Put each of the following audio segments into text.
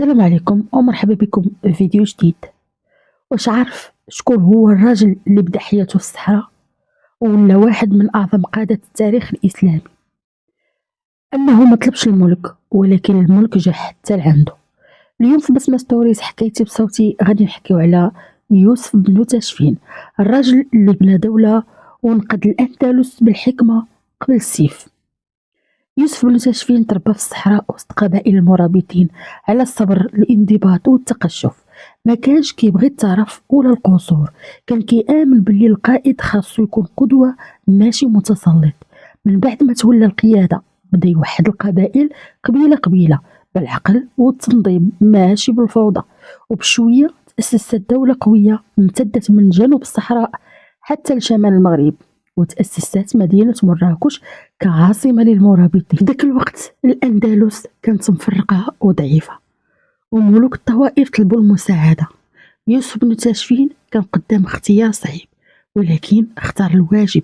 السلام عليكم ومرحبا بكم في فيديو جديد. واش عارف شكون هو الراجل اللي بدا حياته في الصحراء ولا واحد من اعظم قادة التاريخ الاسلامي؟ انه ما طلبش الملك ولكن الملك جا حتى لعنده. اليوم في بسمة ستوريز حكايتي بصوتي غادي نحكيو على يوسف بن تاشفين، الراجل اللي بنى دولة ونقذ الاندلس بالحكمة قبل السيف. يوسف بن تاشفين تربى في الصحراء وسط قبائل المرابطين على الصبر الانضباط والتقشف. ما كانش كيبغي التعرف ولا القصور، كان كيآمن باللي القائد خاصو يكون قدوة ماشي متسلط. من بعد ما تولى القيادة بدا يوحد القبائل قبيلة قبيلة بالعقل والتنظيم ماشي بالفوضى، وبشوية تأسست دولة قوية امتدت من جنوب الصحراء حتى لشمال المغرب، وتأسست مدينة مراكش كعاصمة للمرابطين. في ذاك الوقت الأندلس كانت مفرقة وضعيفة وملوك الطوائف طلبوا المساعدة. يوسف بن تاشفين كان قدام اختيار صعيب ولكن اختار الواجب،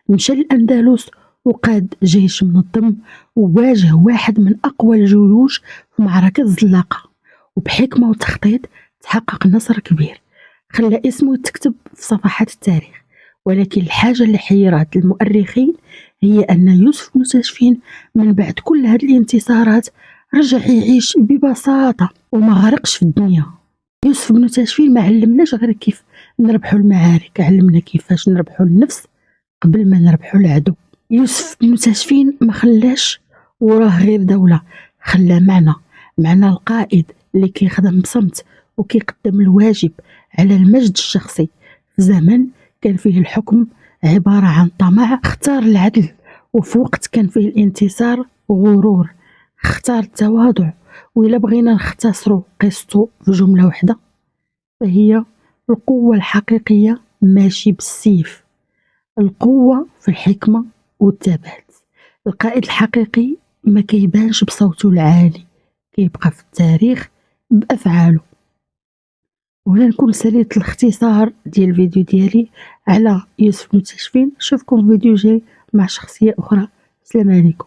مشى للأندلس وقاد جيش منظم وواجه واحد من أقوى الجيوش في معركة الزلاقة، وبحكمة وتخطيط تحقق نصر كبير خلى اسمه يتكتب في صفحات التاريخ. ولكن الحاجة اللي حيرت المؤرخين هي أن يوسف بن تاشفين من بعد كل هذه الانتصارات رجع يعيش ببساطة وما غرقش في الدنيا. يوسف بن تاشفين ما علمناش غير كيف نربحو المعارك، علمنا كيفاش نربحو النفس قبل ما نربحو العدو. يوسف بن تاشفين ما خلاش وراه غير دولة، خلى معنى القائد اللي كيخدم بصمت وكيقدم الواجب على المجد الشخصي. في زمن كان فيه الحكم عبارة عن طمع اختار العدل، وفي وقت كان فيه الانتصار غرور اختار التواضع. وإلا بغينا نختصروا قصته في جملة واحدة فهي القوة الحقيقية ماشي بالسيف، القوة في الحكمة والثبات. القائد الحقيقي ما كيبانش بصوته العالي، كيبقى في التاريخ بأفعاله. وهنا نكون ساليت الاختصار ديال الفيديو ديالي على يوسف بن تاشفين. نشوفكم في فيديو جاي مع شخصية أخرى. السلام عليكم.